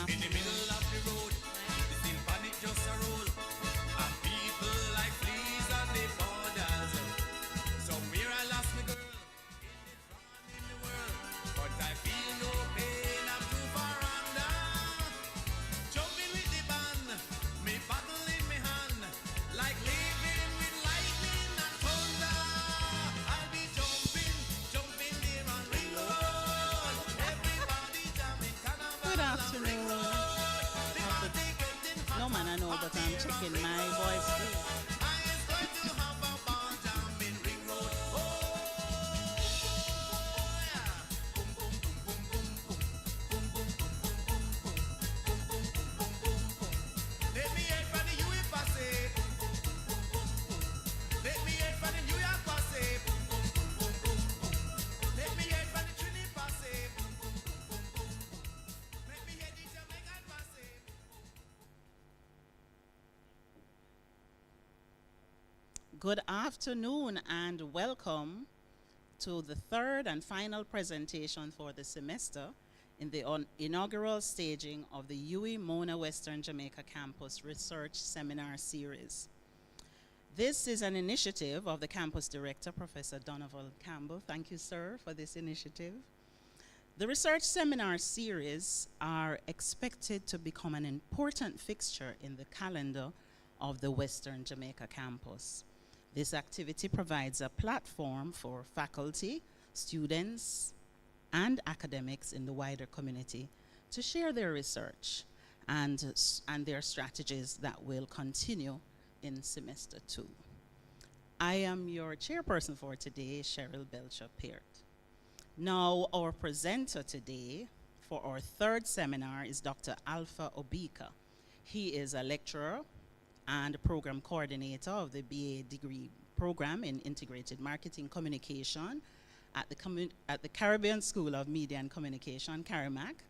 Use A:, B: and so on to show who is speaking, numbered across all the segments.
A: In the middle of the road, the still panic just a roll. And people like fleas on the borders. Somewhere I lost my girl, in the front in the world. But I feel no pain, I'm too far under. Jumping with the band, me paddle in me hand. Like living with lightning and thunder. I'll be jumping, jumping there on ring road. Everybody jamming carnival.
B: Good afternoon. No man, I know, but I'm checking my voice too.
A: I is going to have a ball jamming ring road. Oh, yeah. Boom, boom, boom, boom, boom, boom. Boom, boom, boom, boom, boom, boom. Boom, boom, boom, boom, boom, boom. Let me hear from the UE posse. Boom, boom, boom, boom, boom, boom. Let me hear from the New York posse. Boom, boom, boom, boom, boom, boom. Let me hear from the Trinity posse. Boom, boom, boom, boom, boom, boom. Let me hear the Jamaican posse.
B: Good afternoon and welcome to the third and final presentation for the semester in the inaugural staging of the UE Mona Western Jamaica Campus Research Seminar Series. This is an initiative of the campus director, Professor Donovan Campbell. Thank you, sir, for this initiative. The research seminar series are expected to become an important fixture in the calendar of the Western Jamaica campus. This activity provides a platform for faculty, students, and academics in the wider community to share their research and their strategies that will continue in semester 2. I am your chairperson for today, Cheryl Belcher-Peart. Now, our presenter today for our third seminar is Dr. Alpha Obika. He is a lecturer and program coordinator of the BA degree program in Integrated Marketing Communication at the Caribbean School of Media and Communication, CARIMAC,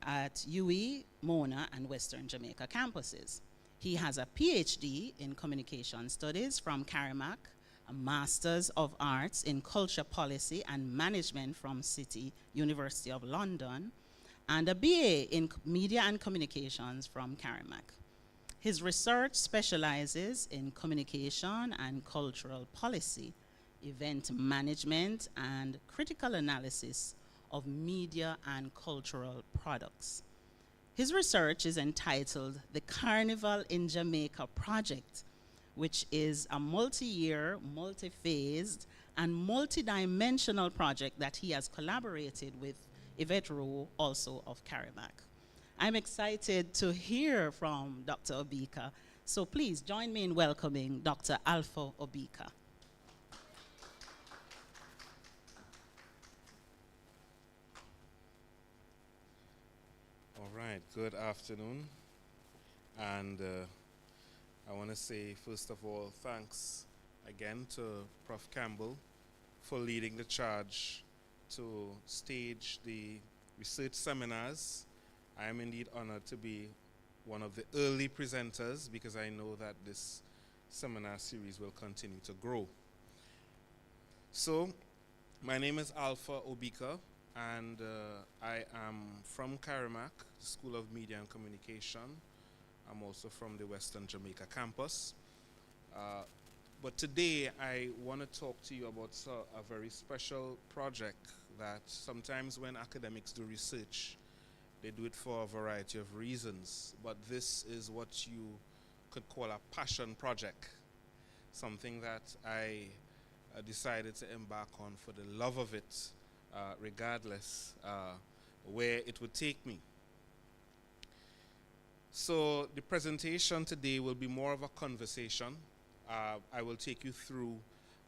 B: at UE, Mona, and Western Jamaica campuses. He has a PhD in Communication Studies from CARIMAC, a Master's of Arts in Culture Policy and Management from City University of London, and a BA in Media and Communications from CARIMAC. His research specializes in communication and cultural policy, event management, and critical analysis of media and cultural products. His research is entitled the Carnival in Jamaica Project, which is a multi-year, multi-phased, and multi-dimensional project that he has collaborated with Yvette Rowe, also of CARIMAC. I'm excited to hear from Dr. Obika, so please join me in welcoming Dr. Alpha Obika.
C: All right, good afternoon. And I want to say, first of all, thanks again to Prof. Campbell for leading the charge to stage the research seminars. I am indeed honored to be one of the early presenters because I know that this seminar series will continue to grow. So, my name is Alpha Obika, and I am from CARIMAC, School of Media and Communication. I'm also from the Western Jamaica campus. But today I want to talk to you about a very special project that sometimes when academics do research, they do it for a variety of reasons, but this is what you could call a passion project, something that I decided to embark on for the love of it, regardless where it would take me. So the presentation today will be more of a conversation. I will take you through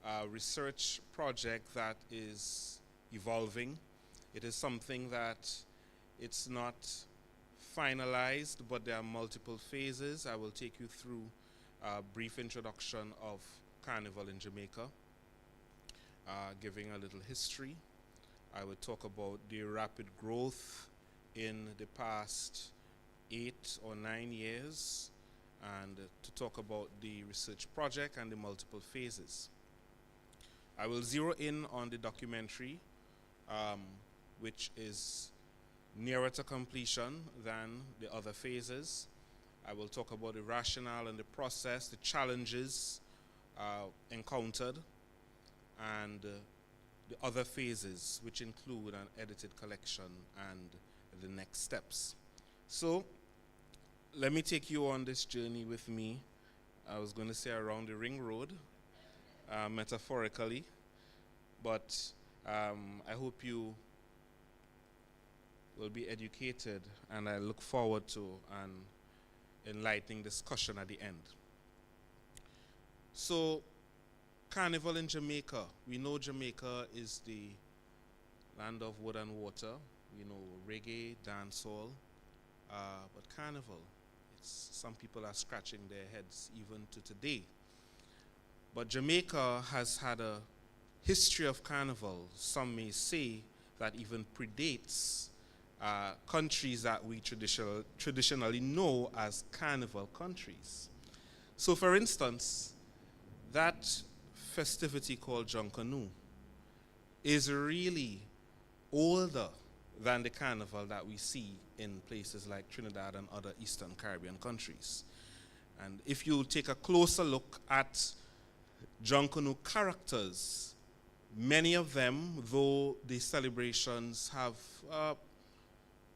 C: a research project that is evolving. It is something that it's not finalized, but there are multiple phases. I will take you through a brief introduction of Carnival in Jamaica, giving a little history. I will talk about the rapid growth in the past 8 or 9 years, and to talk about the research project and the multiple phases. I will zero in on the documentary, which is nearer to completion than the other phases. I will talk about the rationale and the process, the challenges encountered, and the other phases, which include an edited collection and the next steps. So, let me take you on this journey with me. I was going to say around the ring road, metaphorically, but I hope you will be educated, and I look forward to an enlightening discussion at the end. So, Carnival in Jamaica. We know Jamaica is the land of wood and water. We know reggae, dancehall, but Carnival, some people are scratching their heads even to today. But Jamaica has had a history of Carnival, some may say that even predates countries that we traditionally know as Carnival countries. So for instance, that festivity called Jonkanu is really older than the Carnival that we see in places like Trinidad and other Eastern Caribbean countries. And if you take a closer look at Jonkanu characters, many of them, though the celebrations have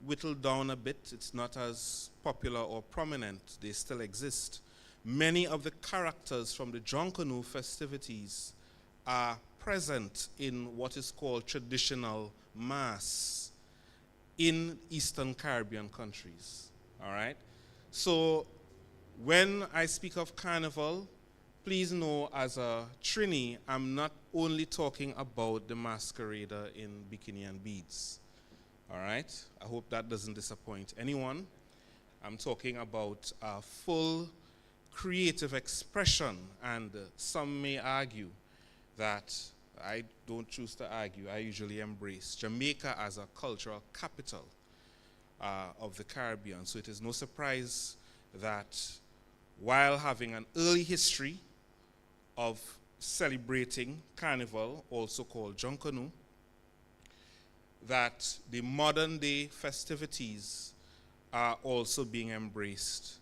C: whittled down a bit, it's not as popular or prominent, they still exist. Many of the characters from the Jonkanu festivities are present in what is called traditional mass in Eastern Caribbean countries, all right? So when I speak of Carnival, please know as a Trini, I'm not only talking about the masquerader in bikini and beads, all right? I hope that doesn't disappoint anyone. I'm talking about a full creative expression, and some may argue that I don't choose to argue. I usually embrace Jamaica as a cultural capital of the Caribbean. So it is no surprise that while having an early history of celebrating Carnival, also called Jonkanu, that the modern day festivities are also being embraced,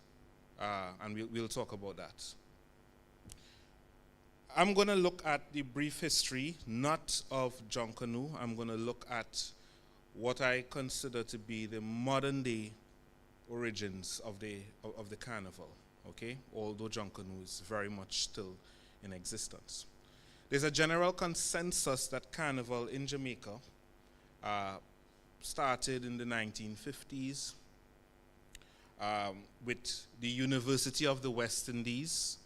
C: and we'll talk about that. I'm going to look at the brief history, not of Jonkanu. I'm going to look at what I consider to be the modern day origins of the Carnival, okay? Although Jonkanu is very much still in existence. There's a general consensus that Carnival in Jamaica started in the 1950s with the University of the West Indies,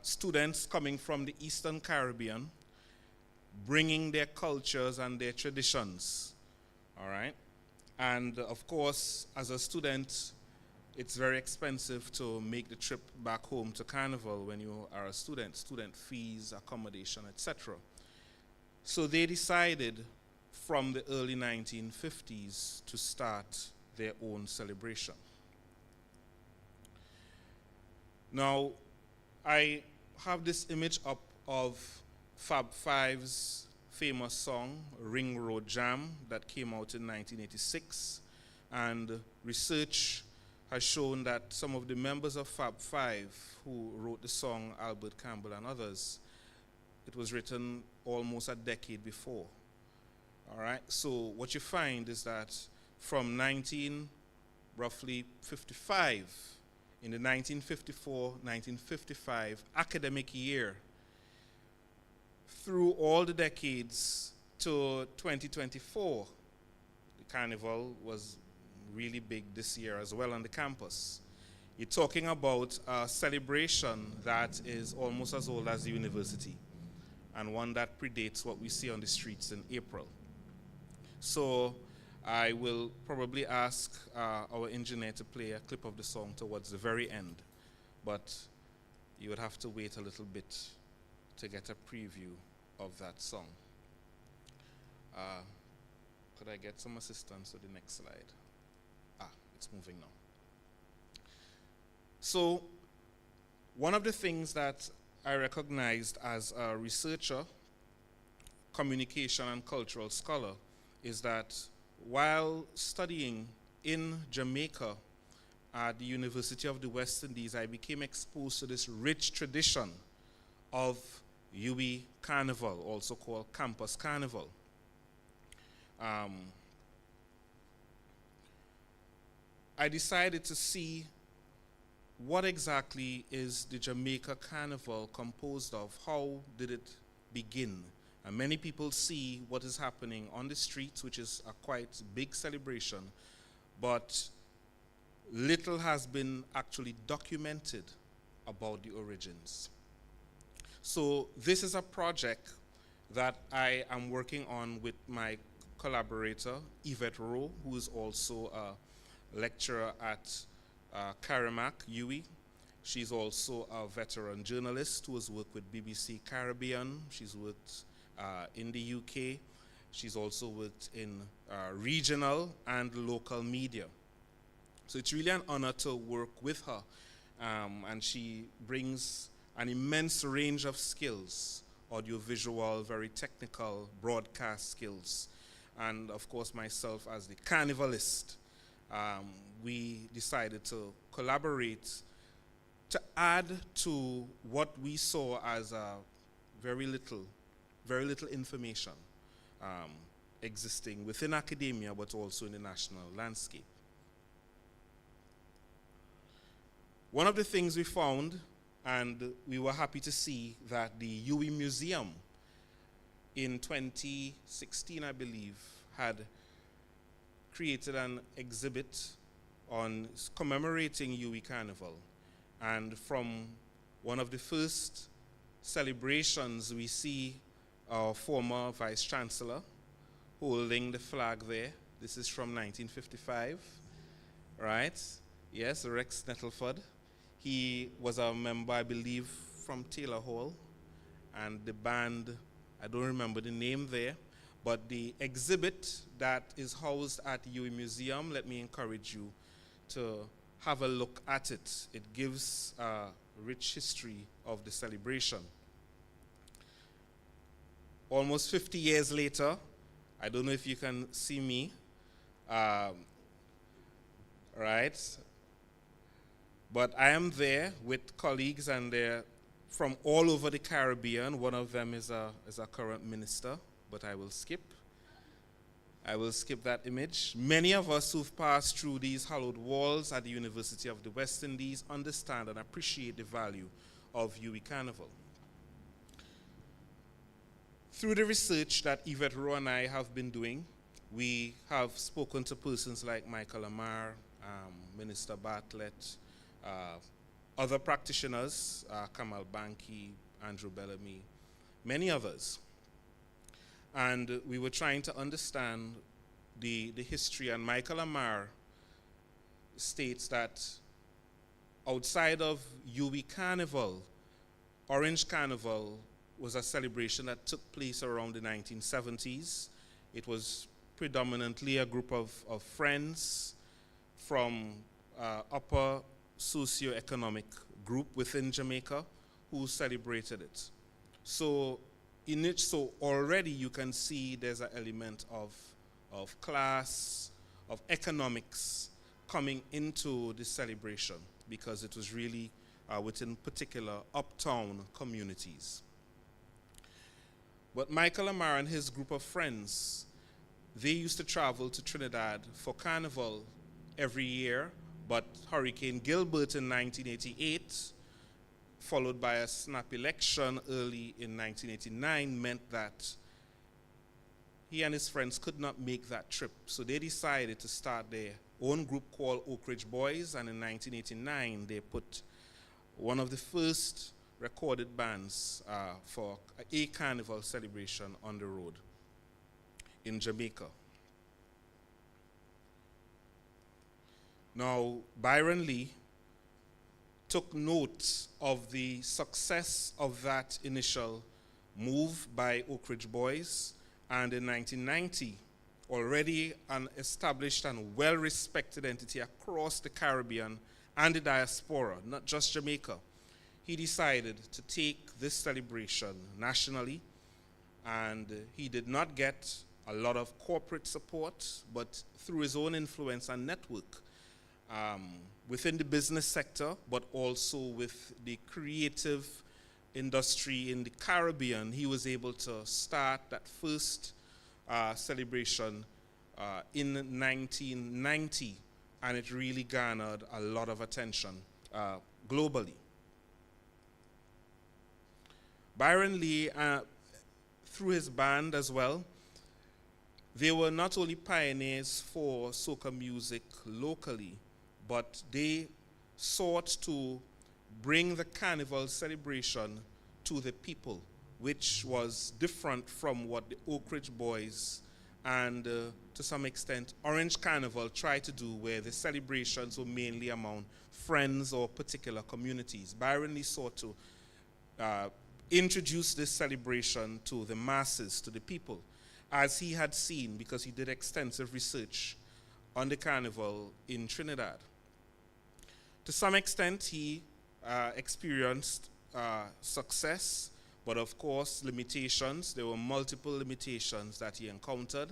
C: students coming from the Eastern Caribbean, bringing their cultures and their traditions, all right? And of course, as a student, it's very expensive to make the trip back home to Carnival when you are a student fees, accommodation, etc. So they decided from the early 1950s to start their own celebration. Now, I have this image up of Fab Five's famous song, Ring Road Jam, that came out in 1986. And research has shown that some of the members of Fab Five who wrote the song, Albert Campbell and others, it was written almost a decade before. All right, so what you find is that from roughly 55, in the 1954-1955 academic year, through all the decades to 2024, the Carnival was really big this year as well on the campus. You're talking about a celebration that is almost as old as the university, and one that predates what we see on the streets in April. So I will probably ask our engineer to play a clip of the song towards the very end, but you would have to wait a little bit to get a preview of that song. Could I get some assistance with the next slide? It's moving now. So one of the things that I recognized as a researcher, communication and cultural scholar, is that while studying in Jamaica at the University of the West Indies, I became exposed to this rich tradition of UWI Carnival, also called Campus Carnival. I decided to see what exactly is the Jamaica Carnival composed of? How did it begin? And many people see what is happening on the streets, which is a quite big celebration, but little has been actually documented about the origins. So this is a project that I am working on with my collaborator, Yvette Rowe, who is also a lecturer at Carnival, UWI. She's also a veteran journalist who has worked with BBC Caribbean. She's worked in the UK. She's also worked in regional and local media. So it's really an honor to work with her. And she brings an immense range of skills, audiovisual, very technical, broadcast skills. And of course, myself as the carnivalist, we decided to collaborate to add to what we saw as very little information existing within academia, but also in the national landscape. One of the things we found, and we were happy to see, that the UWI Museum in 2016, I believe, had created an exhibit on commemorating UWI Carnival. And from one of the first celebrations, we see our former Vice Chancellor holding the flag there. This is from 1955, right? Yes, Rex Nettleford. He was a member, I believe, from Taylor Hall, and the band, I don't remember the name there, but the exhibit that is housed at the UWI Museum, let me encourage you to have a look at it. It gives a rich history of the celebration. Almost 50 years later, I don't know if you can see me, right? But I am there with colleagues, and they're from all over the Caribbean. One of them is a current minister, but I will skip that image. Many of us who've passed through these hallowed walls at the University of the West Indies understand and appreciate the value of UWI Carnival. Through the research that Yvette Rowe and I have been doing, we have spoken to persons like Michael Amar, Minister Bartlett, other practitioners, Kamal Banki, Andrew Bellamy, many others. And we were trying to understand the history, and Michael Amar states that outside of UWI Carnival, Orange Carnival was a celebration that took place around the 1970s. It was predominantly a group of friends from upper socio-economic group within Jamaica who celebrated it. So already you can see there's an element of class, of economics coming into the celebration, because it was really within particular uptown communities. But Michael Amar and his group of friends, they used to travel to Trinidad for Carnival every year, but Hurricane Gilbert in 1988, followed by a snap election early in 1989, meant that he and his friends could not make that trip. So they decided to start their own group called Oak Ridge Boys, and in 1989 they put one of the first recorded bands for a carnival celebration on the road in Jamaica. Now, Byron Lee took note of the success of that initial move by Oak Ridge Boys, and in 1990, already an established and well-respected entity across the Caribbean and the diaspora, not just Jamaica, he decided to take this celebration nationally, and he did not get a lot of corporate support, but through his own influence and network within the business sector, but also with the creative industry in the Caribbean, he was able to start that first celebration in 1990, and it really garnered a lot of attention globally. Byron Lee, through his band as well, they were not only pioneers for soca music locally, but they sought to bring the Carnival celebration to the people, which was different from what the Oak Ridge Boys and to some extent Orange Carnival tried to do, where the celebrations were mainly among friends or particular communities. Byron Lee sought to introduce this celebration to the masses, to the people, as he had seen, because he did extensive research on the Carnival in Trinidad. To some extent, he experienced success, but of course limitations. There were multiple limitations that he encountered,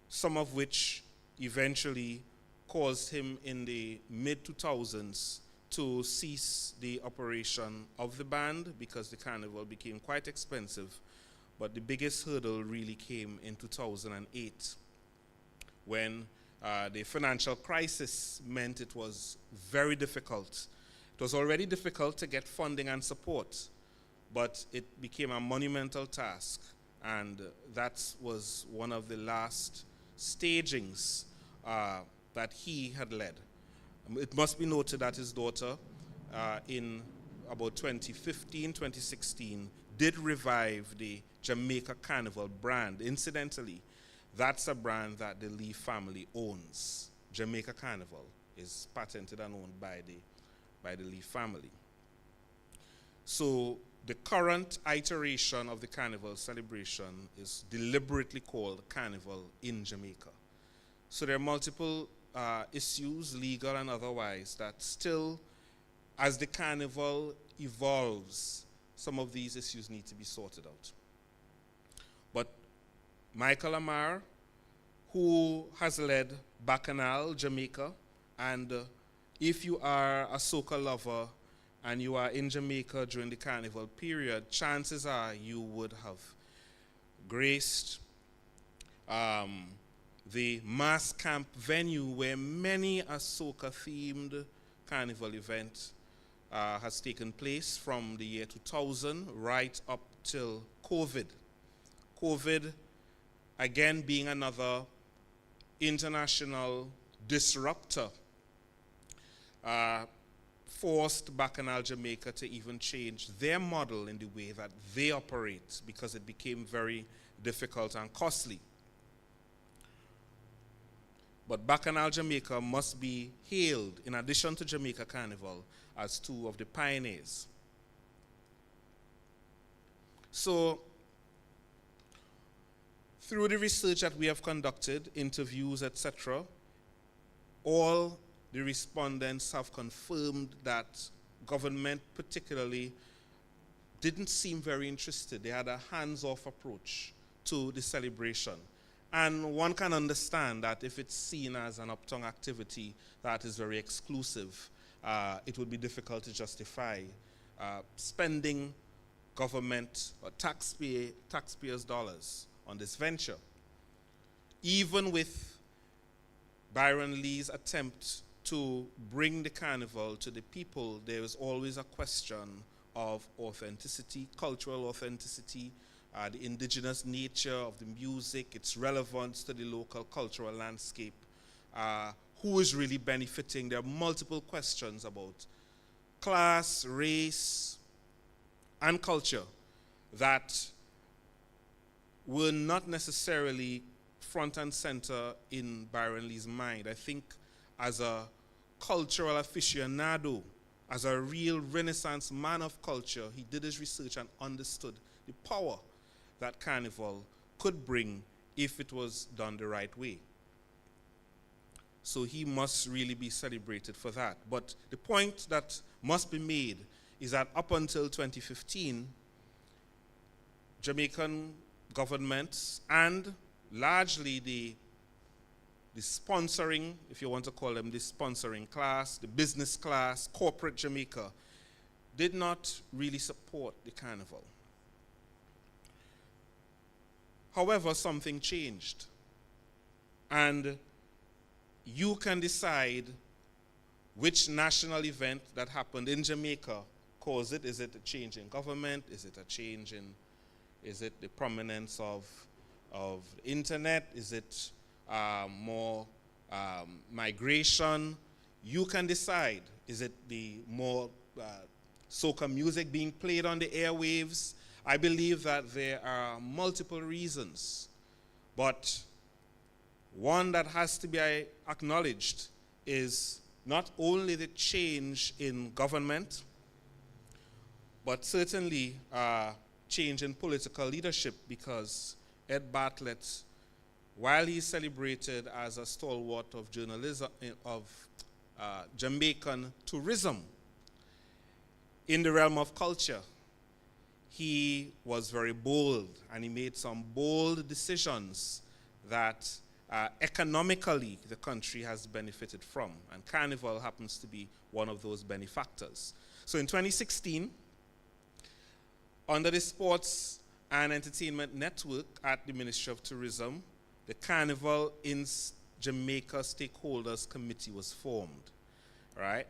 C: some of which eventually caused him in the mid-2000s to cease the operation of the band, because the Carnival became quite expensive. But the biggest hurdle really came in 2008, when the financial crisis meant it was very difficult. It was already difficult to get funding and support, but it became a monumental task, and that was one of the last stagings that he had led. It must be noted that his daughter, in about 2015, 2016, did revive the Jamaica Carnival brand. Incidentally, that's a brand that the Lee family owns. Jamaica Carnival is patented and owned by the Lee family. So the current iteration of the Carnival celebration is deliberately called Carnival in Jamaica. So there are multiple issues, legal and otherwise, that still, as the Carnival evolves, some of these issues need to be sorted out. But Michael Amar, who has led Bacchanal Jamaica, and if you are a soca lover and you are in Jamaica during the Carnival period, chances are you would have graced the mass camp venue where many a soca-themed Carnival event has taken place from the year 2000 right up till COVID. COVID, again, being another international disruptor, forced Bacchanal Jamaica to even change their model in the way that they operate, because it became very difficult and costly. But Bacchanal Jamaica must be hailed, in addition to Jamaica Carnival, as two of the pioneers. So, through the research that we have conducted, interviews, etc., all the respondents have confirmed that government particularly didn't seem very interested. They had a hands-off approach to the celebration. And one can understand that if it's seen as an uptown activity that is very exclusive, it would be difficult to justify spending government or taxpayers' dollars on this venture. Even with Byron Lee's attempt to bring the Carnival to the people, there is always a question of authenticity, cultural authenticity, the indigenous nature of the music, its relevance to the local cultural landscape, who is really benefiting. There are multiple questions about class, race, and culture that were not necessarily front and center in Byron Lee's mind. I think as a cultural aficionado, as a real Renaissance man of culture, he did his research and understood the power that Carnival could bring if it was done the right way. So he must really be celebrated for that. But the point that must be made is that up until 2015, Jamaican governments and largely the sponsoring, if you want to call them the sponsoring class, the business class, corporate Jamaica, did not really support the carnival. However, something changed. And you can decide which national event that happened in Jamaica caused it. Is it a change in government? Is it a change in, is it the prominence of internet? Is it more migration? You can decide. Is it the more soca music being played on the airwaves? I believe that there are multiple reasons, but one that has to be acknowledged is not only the change in government, but certainly change in political leadership, because Ed Bartlett, while he's celebrated as a stalwart of journalism, of Jamaican tourism in the realm of culture, he was very bold, and he made some bold decisions that economically the country has benefited from, and Carnival happens to be one of those benefactors. So in 2016, under the Sports and Entertainment Network at the Ministry of Tourism, the Carnival in Jamaica Stakeholders Committee was formed, right?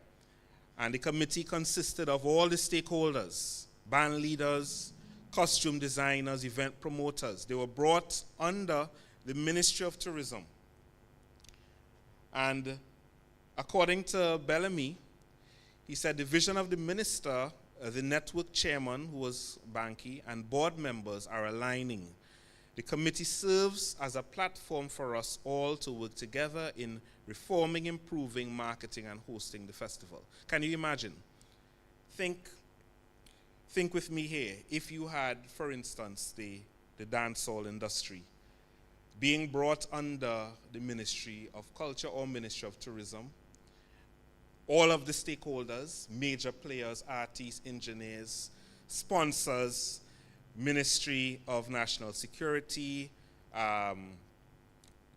C: And the committee consisted of all the stakeholders, band leaders, costume designers, event promoters. They were brought under the Ministry of Tourism. And according to Bellamy, he said the vision of the minister, the network chairman, who was Banky, and board members are aligning. The committee serves as a platform for us all to work together in reforming, improving, marketing, and hosting the festival. Can you imagine? Think with me here. If you had, for instance, the dancehall industry being brought under the Ministry of Culture or Ministry of Tourism, all of the stakeholders, major players, artists, engineers, sponsors, Ministry of National Security,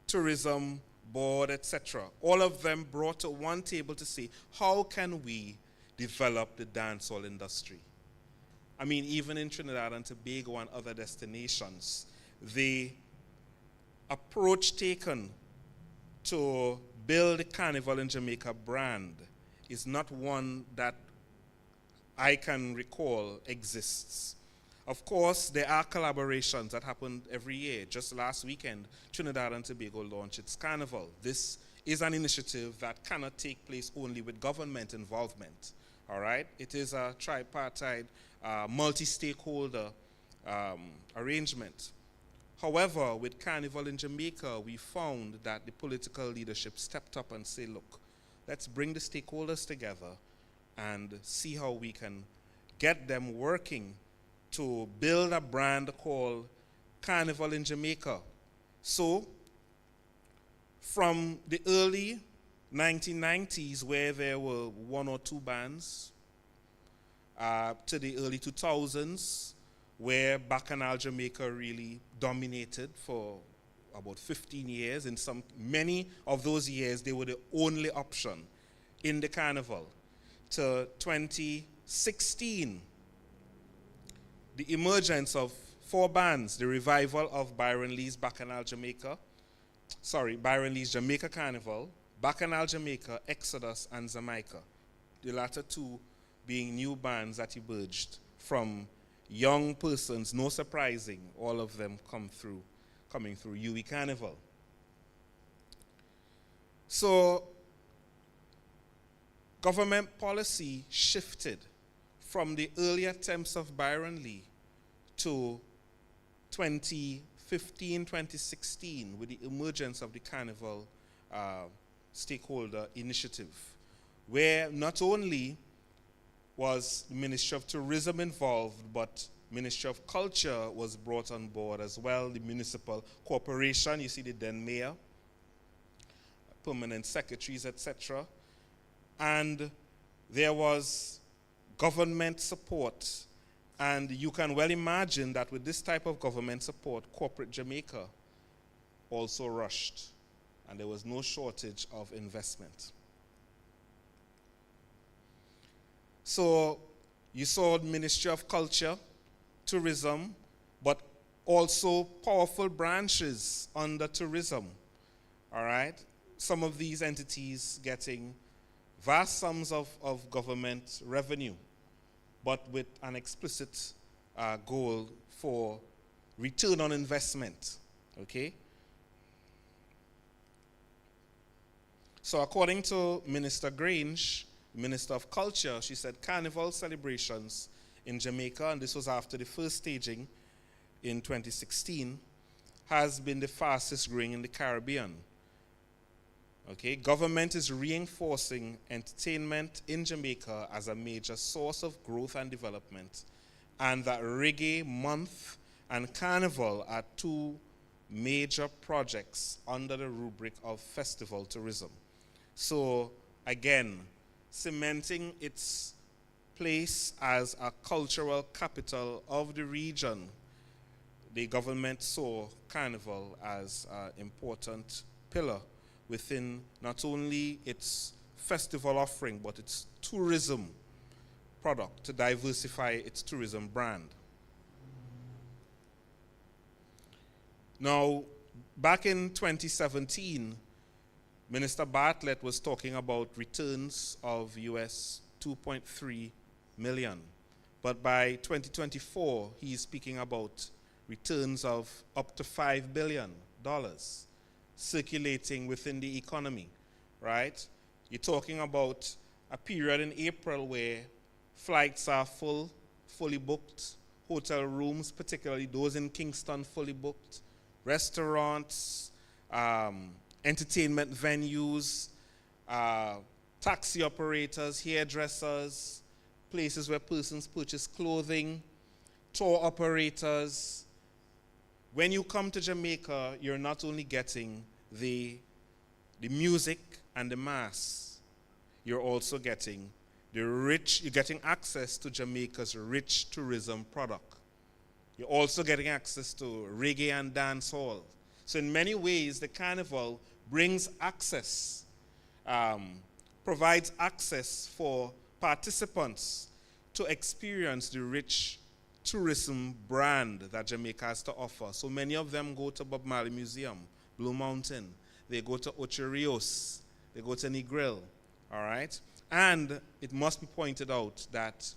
C: Tourism Board, etc. All of them brought to one table to say, how can we develop the dancehall industry? I mean, even in Trinidad and Tobago and other destinations, the approach taken to build the Carnival in Jamaica brand is not one that I can recall exists. Of course, there are collaborations that happen every year. Just last weekend, Trinidad and Tobago launched its Carnival. This is an initiative that cannot take place only with government involvement, all right? It is a tripartite, multi-stakeholder arrangement. However, with Carnival in Jamaica, we found that the political leadership stepped up and said, look, let's bring the stakeholders together and see how we can get them working to build a brand called Carnival in Jamaica. So, from the early 1990s, where there were one or two bands, to the early 2000s, where Bacchanal Jamaica really dominated for about 15 years. In many of those years, they were the only option in the Carnival. To 2016, the emergence of 4 bands, the revival of Byron Lee's Jamaica Carnival, Bacchanal Jamaica, Exodus, and Jamaica. The latter two being new bands that emerged from young persons, no surprising, all of them coming through UE Carnival. So, government policy shifted from the early attempts of Byron Lee to 2015, 2016, with the emergence of the Carnival stakeholder initiative, where not only was the Ministry of Tourism involved, but Ministry of Culture was brought on board as well, the municipal corporation, you see the then mayor, permanent secretaries, etc. And there was government support And you can well imagine that with this type of government support, corporate Jamaica also rushed, and there was no shortage of investment. So you saw the Ministry of Culture, Tourism, but also powerful branches under tourism, all right? Some of these entities getting vast sums of government revenue, but with an explicit goal for return on investment, okay? So according to Minister Grange, Minister of Culture, she said Carnival celebrations in Jamaica, and this was after the first staging in 2016, has been the fastest growing in the Caribbean. Okay, government is reinforcing entertainment in Jamaica as a major source of growth and development, and that Reggae Month and Carnival are two major projects under the rubric of festival tourism. So again, cementing its place as a cultural capital of the region, the government saw Carnival as an important pillar within not only its festival offering, but its tourism product to diversify its tourism brand. Now, back in 2017, Minister Bartlett was talking about returns of US 2.3 million. But by 2024, he's speaking about returns of up to $5 billion circulating within the economy, right? You're talking about a period in April where flights are fully booked, hotel rooms, particularly those in Kingston, fully booked, restaurants, entertainment venues, taxi operators, hairdressers, places where persons purchase clothing, tour operators. When you come to Jamaica, you're not only getting the music and the mass, you're also getting you're getting access to Jamaica's rich tourism product. You're also getting access to reggae and dancehall. So in many ways, the Carnival brings access, provides access for participants to experience the rich tourism brand that Jamaica has to offer. So many of them go to Bob Marley Museum, Blue Mountain. They go to Ocho Rios. They go to Negril, all right? And it must be pointed out that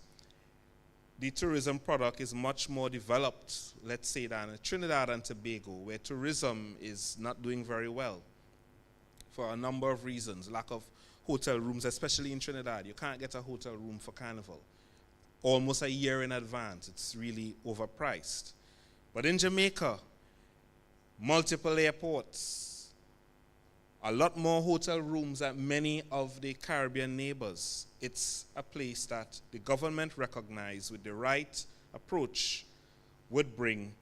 C: the tourism product is much more developed, let's say, than Trinidad and Tobago, where tourism is not doing very well for a number of reasons. Lack of hotel rooms, especially in Trinidad. You can't get a hotel room for Carnival almost a year in advance. It's really overpriced. But in Jamaica, multiple airports, a lot more hotel rooms than many of the Caribbean neighbors. It's a place that the government recognized with the right approach would bring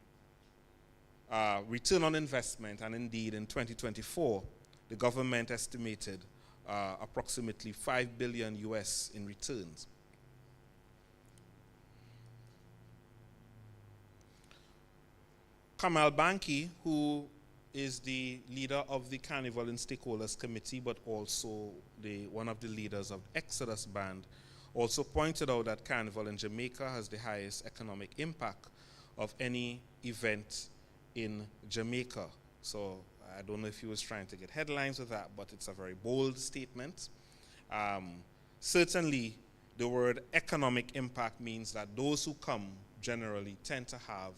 C: return on investment, and indeed in 2024, the government estimated approximately $5 billion US in returns. Kamal Banki, who is the leader of the Carnival and Stakeholders Committee, but also one of the leaders of Exodus Band, also pointed out that Carnival in Jamaica has the highest economic impact of any event in Jamaica. So I don't know if he was trying to get headlines with that, but it's a very bold statement. Certainly, the word economic impact means that those who come generally tend to have,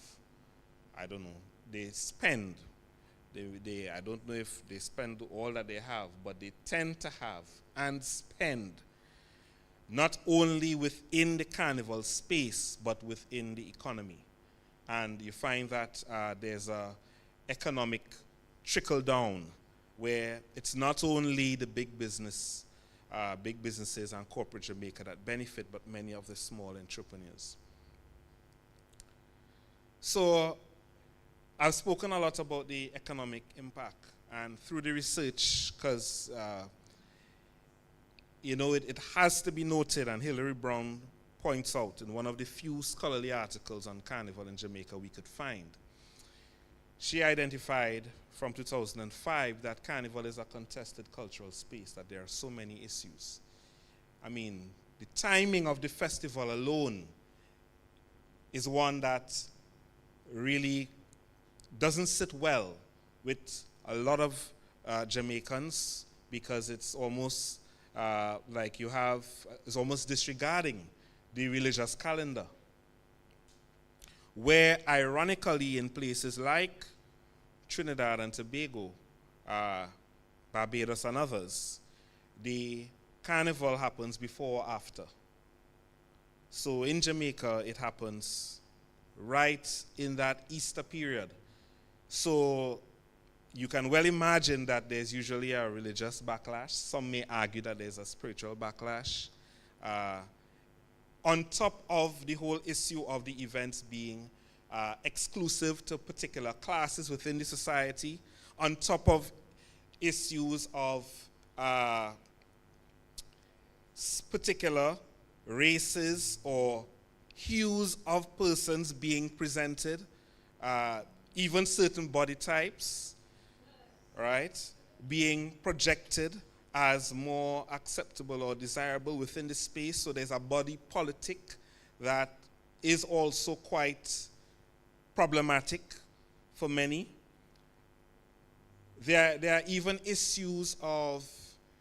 C: I don't know, they spend. I don't know if they spend all that they have, but they tend to have and spend not only within the Carnival space, but within the economy. And you find that there's a economic trickle down where it's not only the big businesses and corporate Jamaica that benefit, but many of the small entrepreneurs. So I've spoken a lot about the economic impact, and through the research, because it has to be noted, and Hillary Brown points out in one of the few scholarly articles on Carnival in Jamaica we could find. She identified from 2005 that Carnival is a contested cultural space, that there are so many issues. I mean, the timing of the festival alone is one that really doesn't sit well with a lot of Jamaicans, because it's almost like it's almost disregarding the religious calendar. Where ironically in places like Trinidad and Tobago, Barbados and others, the carnival happens before or after. So in Jamaica, it happens right in that Easter period. So you can well imagine that there's usually a religious backlash. Some may argue that there's a spiritual backlash. On top of the whole issue of the events being exclusive to particular classes within the society, on top of issues of particular races or hues of persons being presented, even certain body types, right, being projected as more acceptable or desirable within the space. So there's a body politic that is also quite problematic for many. There are even issues of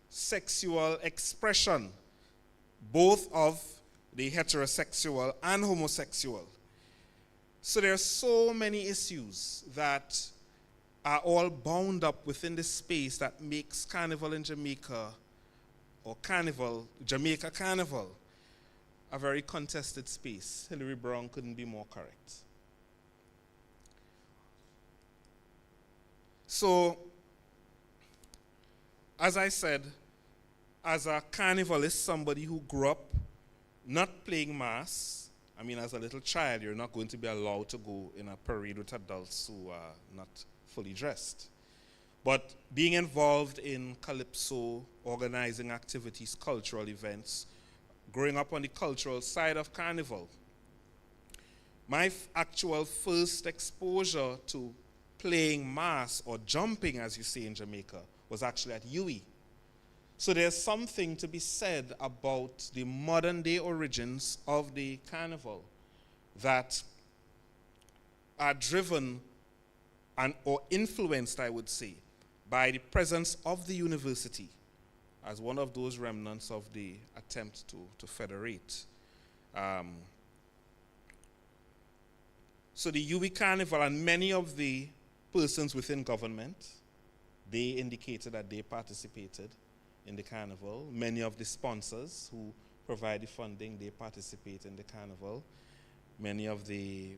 C: sexual expression, both of the heterosexual and homosexual. So there are so many issues that are all bound up within this space that makes Carnival in Jamaica, or Carnival, Jamaica Carnival, a very contested space. Hilary Brown couldn't be more correct. So, as I said, as a carnivalist, somebody who grew up not playing mass, I mean, as a little child, you're not going to be allowed to go in a parade with adults who are not fully dressed. But being involved in calypso, organizing activities, cultural events, growing up on the cultural side of Carnival, my actual first exposure to playing mass, or jumping as you say in Jamaica, was actually at UWI. So there's something to be said about the modern day origins of the Carnival that are driven or influenced, I would say, by the presence of the university as one of those remnants of the attempt to federate. So the UWI Carnival, and many of the persons within government, they indicated that they participated in the Carnival. Many of the sponsors who provide the funding, they participate in the Carnival. Many of the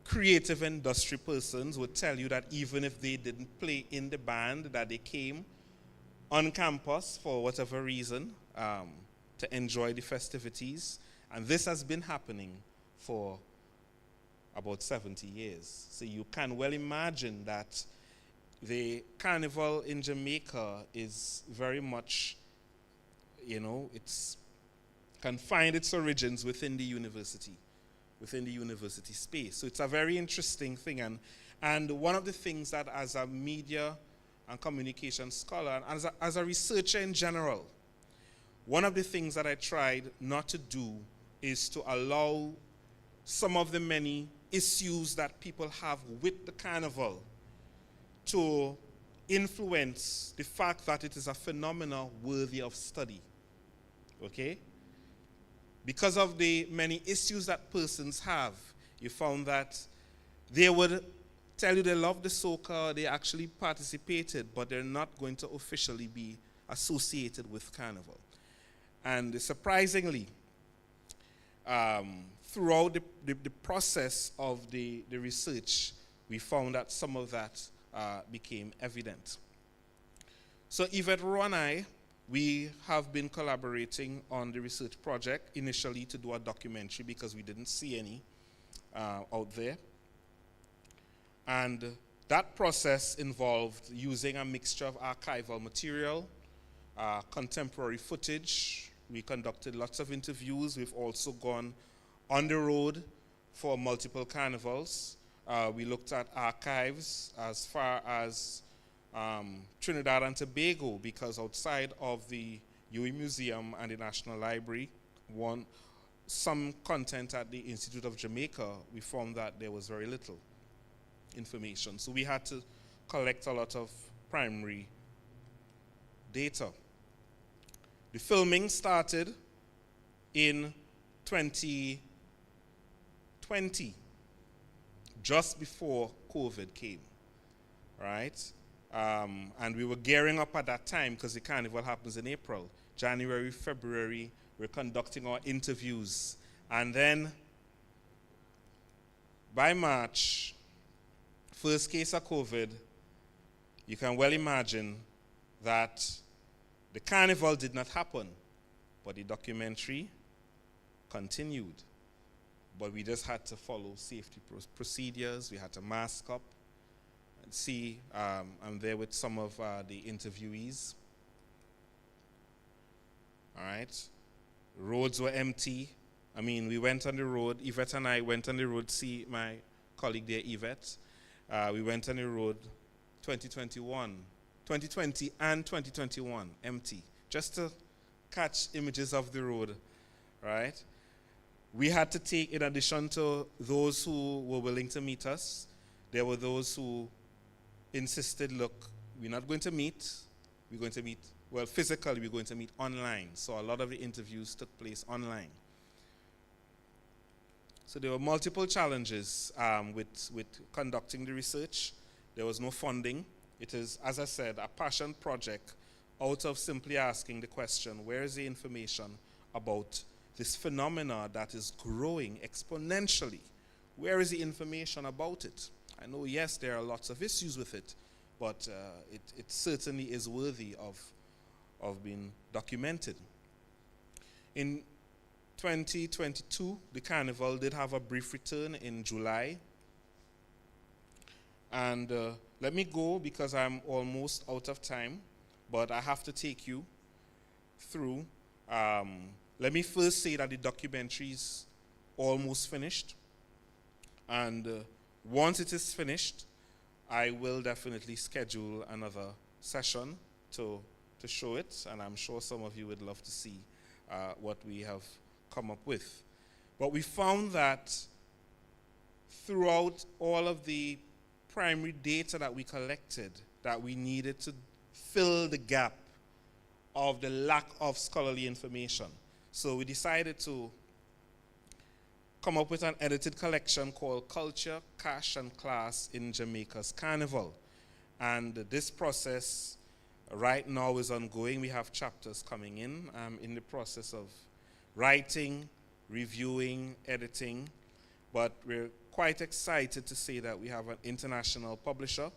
C: creative industry persons would tell you that even if they didn't play in the band, that they came on campus for whatever reason to enjoy the festivities. And this has been happening for about 70 years. So you can well imagine that the Carnival in Jamaica is very much, can find its origins within the university space. So it's a very interesting thing. And one of the things that, as a media and communication scholar, and as a researcher in general, one of the things that I tried not to do is to allow some of the many issues that people have with the Carnival to influence the fact that it is a phenomenon worthy of study. Okay? Because of the many issues that persons have, you found that they would tell you they love the soca, they actually participated, but they're not going to officially be associated with Carnival. And surprisingly, throughout the process of the research, we found that some of that became evident. So Yvette Rowe and I, we have been collaborating on the research project, initially to do a documentary because we didn't see any out there. And that process involved using a mixture of archival material, contemporary footage, We conducted lots of interviews. We've also gone on the road for multiple carnivals. We looked at archives as far as Trinidad and Tobago, because outside of the UWI Museum and the National Library, some content at the Institute of Jamaica, we found that there was very little information. So we had to collect a lot of primary data. The filming started in 2020, just before COVID came, right? And we were gearing up at that time because the carnival happens in April. January, February, we're conducting our interviews. And then by March, first case of COVID, you can well imagine that the carnival did not happen, but the documentary continued. But we just had to follow safety procedures. We had to mask up. And see, I'm there with some of the interviewees. All right. Roads were empty. I mean, we went on the road. Yvette and I went on the road to see my colleague there, Yvette. We went on the road 2020 and 2021, empty, just to catch images of the road, right? We had to take, in addition to those who were willing to meet us, there were those who insisted, look, we're not going to meet, we're going to meet, well, physically, we're going to meet online. So a lot of the interviews took place online. So there were multiple challenges with conducting the research. There was no funding. It is, as I said, a passion project out of simply asking the question, where is the information about this phenomena that is growing exponentially? Where is the information about it? I know, yes, there are lots of issues with it, but it certainly is worthy of being documented. In 2022, the carnival did have a brief return in July. And let me go because I'm almost out of time, but I have to take you through. Let me first say that the documentary is almost finished. And once it is finished, I will definitely schedule another session to show it. And I'm sure some of you would love to see what we have come up with. But we found that throughout all of the primary data that we collected, that we needed to fill the gap of the lack of scholarly information. So we decided to come up with an edited collection called Culture, Cash, and Class in Jamaica's Carnival. And this process right now is ongoing. We have chapters coming in. I'm in the process of writing, reviewing, editing, but we're quite excited to say that we have an international publisher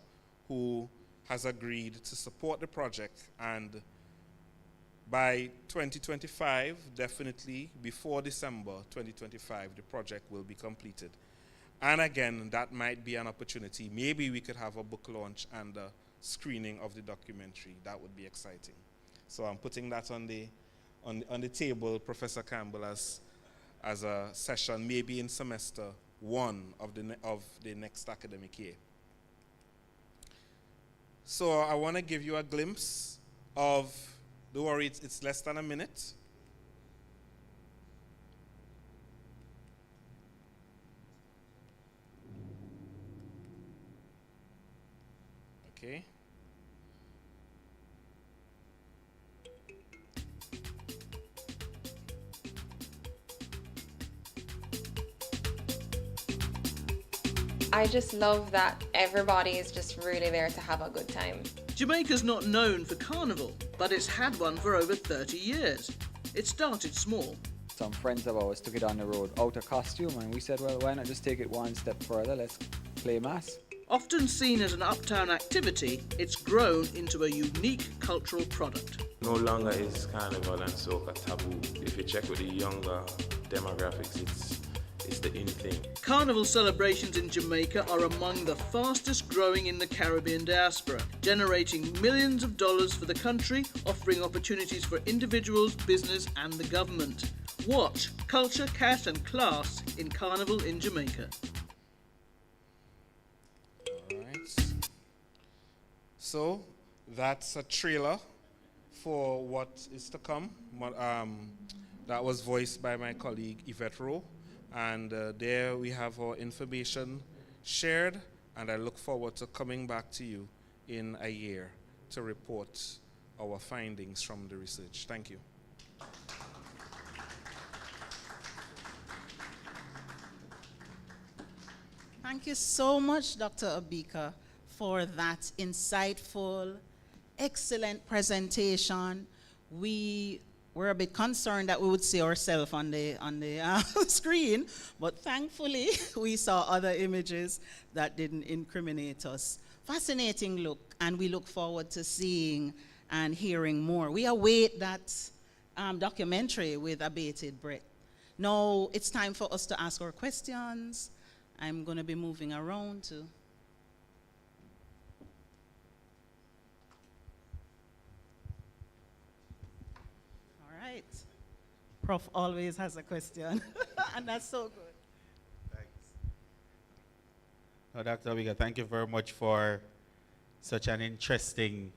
C: who has agreed to support the project, and by 2025, definitely before December 2025, the project will be completed. And again, that might be an opportunity. Maybe we could have a book launch and a screening of the documentary. That would be exciting. So I'm putting that on the table, Professor Campbell, as a session, maybe in semester 1 of the next academic year. So I want to give you a glimpse of, don't worry, it's less than a minute. Okay.
D: I just love that everybody is just really there to have a good time.
E: Jamaica's not known for Carnival, but it's had one for over 30 years. It started small.
F: Some friends of ours took it on the road out of costume, and we said, well, why not just take it one step further? Let's play mass.
E: Often seen as an uptown activity, it's grown into a unique cultural product.
G: No longer is Carnival and soca taboo. If you check with the younger demographics, is the in thing.
E: Carnival celebrations in Jamaica are among the fastest growing in the Caribbean diaspora, generating millions of dollars for the country, offering opportunities for individuals, business and the government. Watch Culture, Cash and Class in Carnival in Jamaica.
C: Alright. So that's a trailer for what is to come. That was voiced by my colleague Yvette Rowe. And there we have our information shared, and I look forward to coming back to you in a year to report our findings from the research. Thank you.
B: Thank you so much, Dr. Obika, for that insightful, excellent presentation. We were a bit concerned that we would see ourselves on the screen, but thankfully we saw other images that didn't incriminate us. Fascinating look, and we look forward to seeing and hearing more. We await that documentary with a bated breath. Now it's time for us to ask our questions. I'm going to be moving around to. All right. Prof always has a question, and that's so good.
H: Thanks. Dr. Obika, thank you very much for such an interesting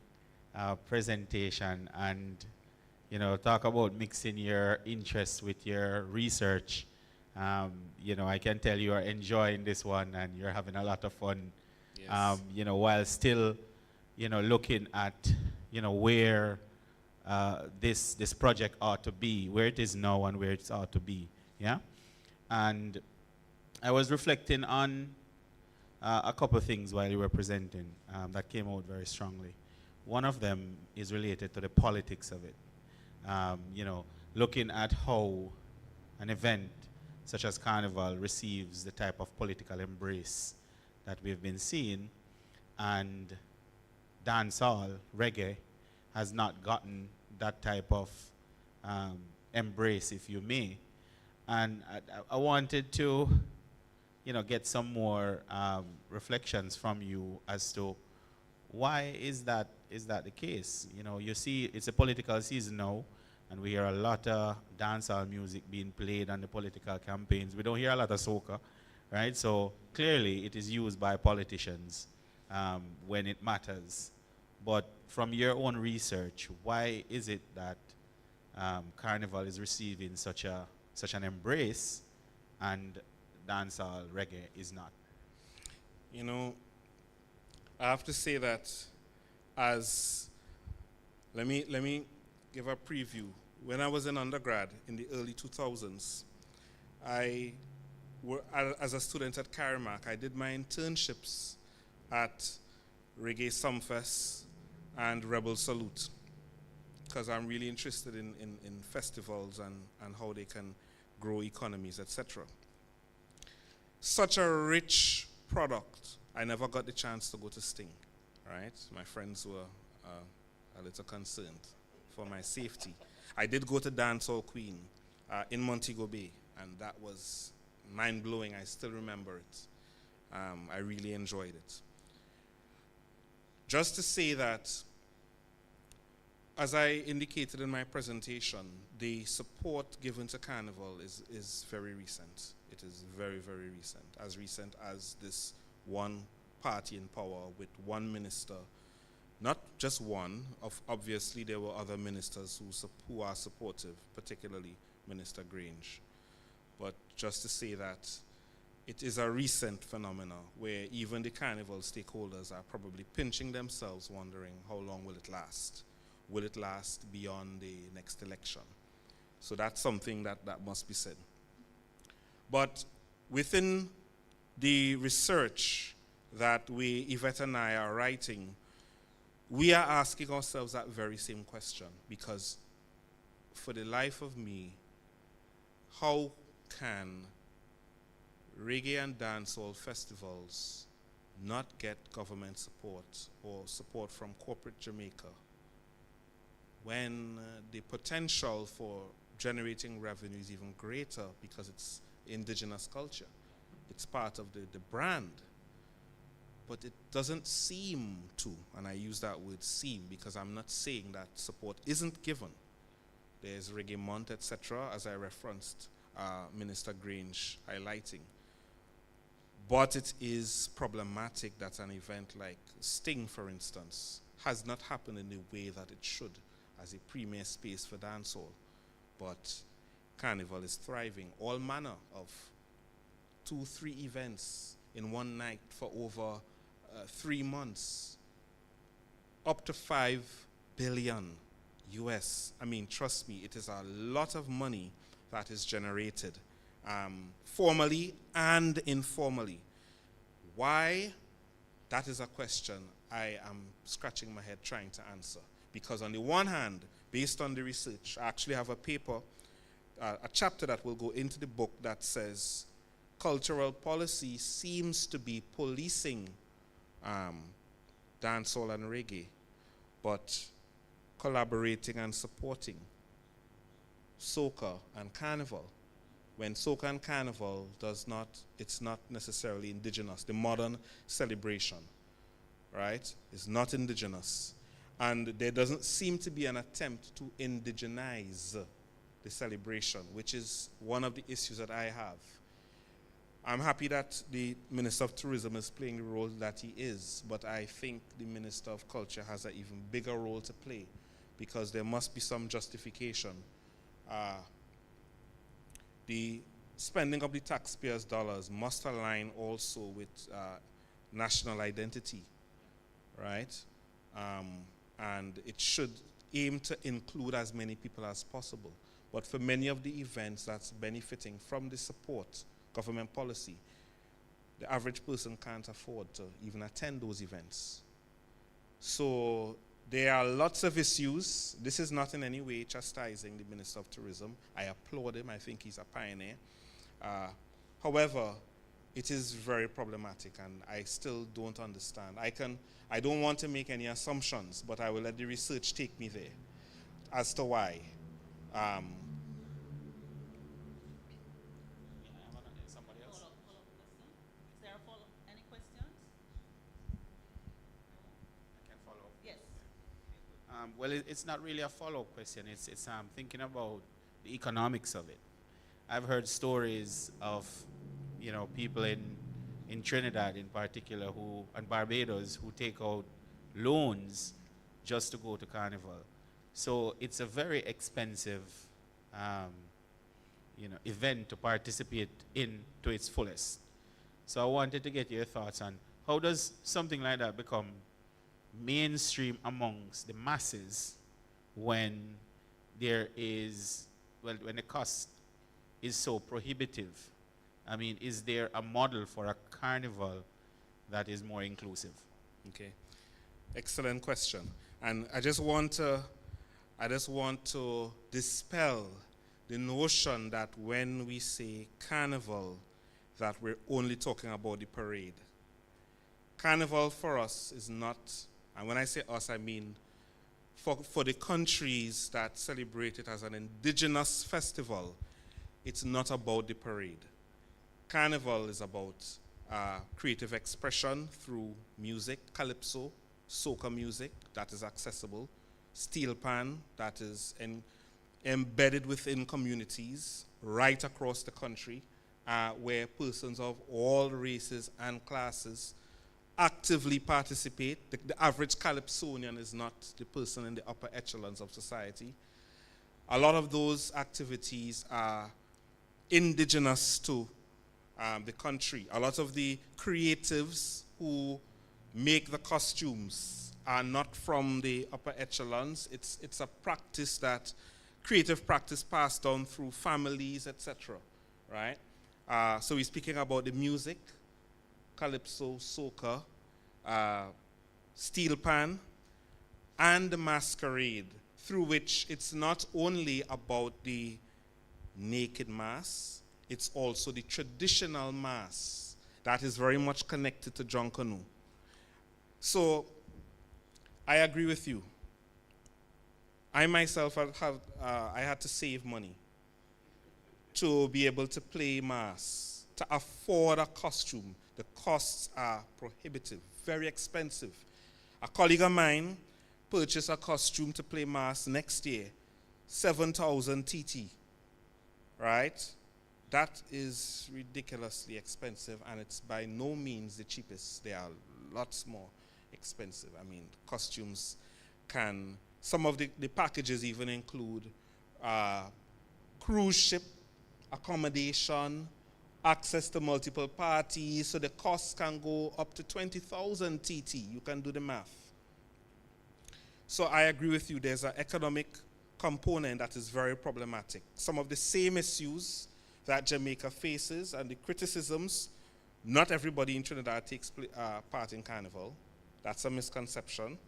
H: presentation, and talk about mixing your interests with your research. I can tell you are enjoying this one and you're having a lot of fun.
C: Yes.
H: While still, looking at, where this project ought to be, where it is now and where it ought to be. Yeah. And I was reflecting on a couple of things while you were presenting that came out very strongly. One of them is related to the politics of it. Looking at how an event such as Carnival receives the type of political embrace that we've been seeing, and dancehall, reggae, has not gotten that type of embrace, if you may. And I wanted to, get some more reflections from you as to why is that the case? You see, it's a political season now, and we hear a lot of dancehall music being played on the political campaigns. We don't hear a lot of soca, right? So clearly it is used by politicians when it matters. But from your own research, why is it that Carnival is receiving such an embrace and dancehall reggae is not?
C: I have to say that let me give a preview. When I was in undergrad in the early 2000s, as a student at Carnival, I did my internships at Reggae Sumfest and Rebel Salute, because I'm really interested in festivals and how they can grow economies, etc. Such a rich product. I never got the chance to go to Sting, right? My friends were a little concerned for my safety. I did go to Dancehall Queen in Montego Bay, and that was mind-blowing. I still remember it. I really enjoyed it. Just to say that, as I indicated in my presentation, the support given to Carnival is very recent. It is very, very recent as this one party in power with one minister. Not just one, obviously there were other ministers who are supportive, particularly Minister Grange. But just to say that it is a recent phenomenon where even the Carnival stakeholders are probably pinching themselves, wondering how long will it last? Will it last beyond the next election? So that's something that must be said. But within the research that Yvette and I are writing, we are asking ourselves that very same question, because for the life of me, how can reggae and dancehall festivals not get government support or support from corporate Jamaica when the potential for generating revenue is even greater, because it's indigenous culture. It's part of the brand. But it doesn't seem to, and I use that word seem because I'm not saying that support isn't given. There's Reggae Month, etc., as I referenced Minister Grange highlighting. But it is problematic that an event like Sting, for instance, has not happened in the way that it should as a premier space for dancehall. But Carnival is thriving. All manner of 2-3 events in one night for over 3 months, up to $5 billion US. I mean, trust me, it is a lot of money that is generated, formally and informally. Why? That is a question I am scratching my head trying to answer. Because on the one hand, based on the research, I actually have a paper, a chapter that will go into the book that says cultural policy seems to be policing dancehall and reggae, but collaborating and supporting soca and carnival. When soca and carnival it's not necessarily indigenous. The modern celebration, right, is not indigenous. And there doesn't seem to be an attempt to indigenize the celebration, which is one of the issues that I have. I'm happy that the Minister of Tourism is playing the role that he is, but I think the Minister of Culture has an even bigger role to play because there must be some justification. The spending of the taxpayers' dollars must align also with national identity, right? And it should aim to include as many people as possible. But for many of the events that's benefiting from the support, government policy, the average person can't afford to even attend those events. So there are lots of issues. This is not in any way chastising the Minister of Tourism. I applaud him. I think he's a pioneer. However, it is very problematic, and I still don't understand. I don't want to make any assumptions, but I will let the research take me there as to why.
H: Somebody else?
B: Is there any questions?
H: I can follow up.
B: Yes.
H: Well, it's not really a follow-up question. It's thinking about the economics of it. I've heard stories of, people in Trinidad in particular and Barbados who take out loans just to go to Carnival. So it's a very expensive, event to participate in to its fullest. So I wanted to get your thoughts on how does something like that become mainstream amongst the masses when when the cost is so prohibitive? I mean, is there a model for a carnival that is more inclusive?
C: Okay, excellent question. And I just want to dispel the notion that when we say carnival, that we're only talking about the parade. Carnival for us is not, and when I say us, I mean for the countries that celebrate it as an indigenous festival, it's not about the parade. Carnival is about creative expression through music, calypso, soca music that is accessible, steel pan that is embedded within communities right across the country, where persons of all races and classes actively participate. The average calypsonian is not the person in the upper echelons of society. A lot of those activities are indigenous to the country. A lot of the creatives who make the costumes are not from the upper echelons. It's a practice creative practice passed down through families, etc. Right? So we're speaking about the music, calypso, soca, steel pan, and the masquerade, through which it's not only about the naked mass, it's also the traditional mass that is very much connected to John Canoe. So I agree with you. I myself I had to save money to be able to play mass, to afford a costume. The costs are prohibitive, very expensive. A colleague of mine purchased a costume to play mass next year, 7,000 TT, right? That is ridiculously expensive, and it's by no means the cheapest. They are lots more expensive. I mean, costumes can, some of the packages even include cruise ship, accommodation, access to multiple parties, so the costs can go up to 20,000 TT. You can do the math. So I agree with you, there's an economic component that is very problematic. Some of the same issues that Jamaica faces and the criticisms, not everybody in Trinidad takes part in Carnival. That's a misconception.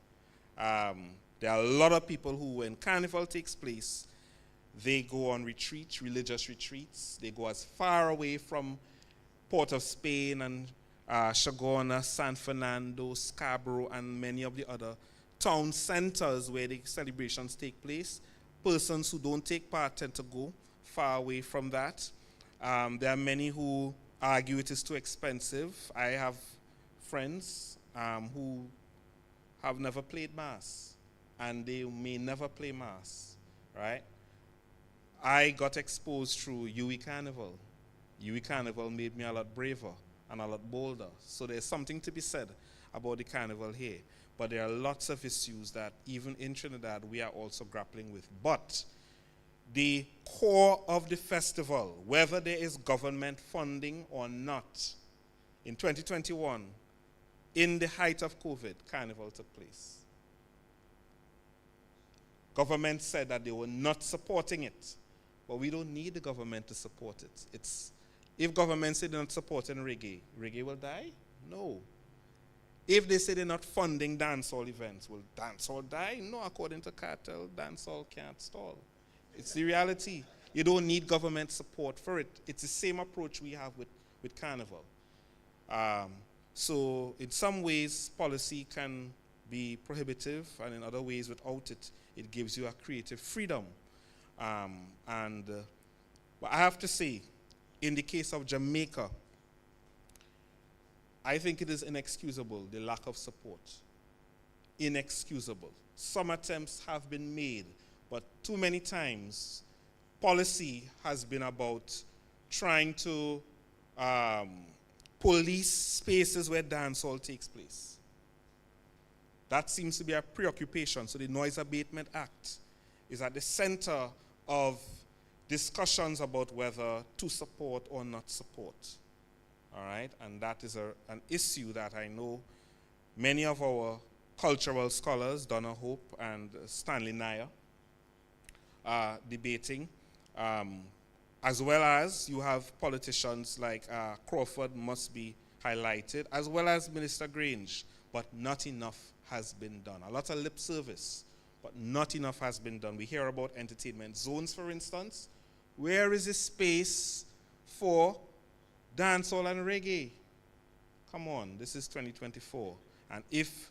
C: There are a lot of people who, when Carnival takes place, they go on retreats, religious retreats. They go as far away from Port of Spain and Shagona, San Fernando, Scarborough, and many of the other town centers where the celebrations take place. Persons who don't take part tend to go far away from that. There are many who argue it is too expensive. I have friends who have never played mass, and they may never play mass, right? I got exposed through UE Carnival. UE Carnival made me a lot braver and a lot bolder. So there's something to be said about the Carnival here. But there are lots of issues that even in Trinidad we are also grappling with. But the core of the festival, whether there is government funding or not, in 2021, in the height of COVID, Carnival took place. Government said that they were not supporting it. But we don't need the government to support it. If government say they're not supporting reggae, reggae will die? No. If they say they're not funding dancehall events, will dancehall die? No, according to cartel, dancehall can't stall. It's the reality. You don't need government support for it. It's the same approach we have with Carnival. So in some ways, policy can be prohibitive, and in other ways, without it, it gives you a creative freedom. But I have to say, in the case of Jamaica, I think it is inexcusable, the lack of support. Inexcusable. Some attempts have been made, but too many times, policy has been about trying to police spaces where dancehall takes place. That seems to be a preoccupation. So the Noise Abatement Act is at the center of discussions about whether to support or not support. All right? And that is an issue that I know many of our cultural scholars, Donna Hope and Stanley Nair, are debating, as well as you have politicians like Crawford must be highlighted, as well as Minister Grange, but not enough has been done. A lot of lip service, but not enough has been done. We hear about entertainment zones, for instance. Where is the space for dancehall and reggae? Come on, this is 2024. And if,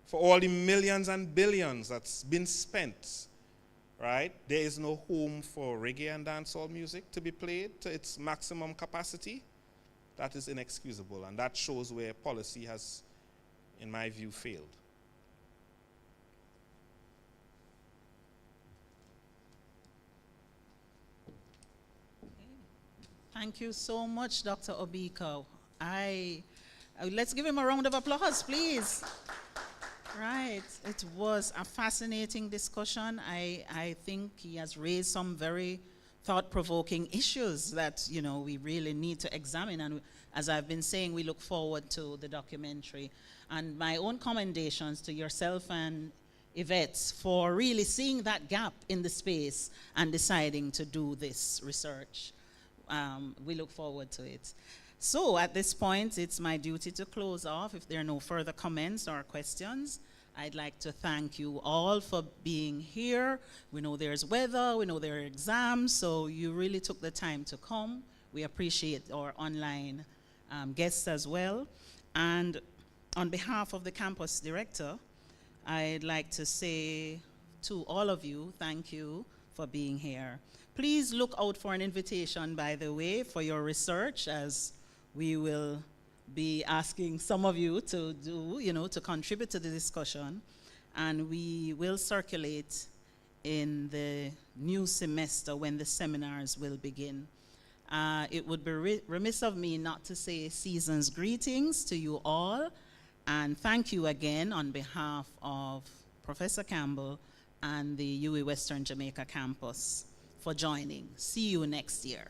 C: for all the millions and billions that's been spent, right, there is no home for reggae and dancehall music to be played to its maximum capacity, that is inexcusable. And that shows where policy has, in my view, failed.
B: Thank you so much, Dr. Obika. Let's give him a round of applause, please. Right, it was a fascinating discussion. I think he has raised some very thought-provoking issues that, you know, we really need to examine. And as I've been saying, we look forward to the documentary. And my own commendations to yourself and Yvette for really seeing that gap in the space and deciding to do this research. We look forward to it. So at this point, it's my duty to close off. If there are no further comments or questions, I'd like to thank you all for being here. We know there's weather, we know there are exams, so you really took the time to come. We appreciate our online guests as well. And on behalf of the campus director, I'd like to say to all of you, thank you for being here. Please look out for an invitation, by the way, for your research, as we will be asking some of you to do, to contribute to the discussion. And we will circulate in the new semester when the seminars will begin. It would be remiss of me not to say season's greetings to you all, and thank you again on behalf of Professor Campbell and the UWI Western Jamaica campus for joining. See you next year.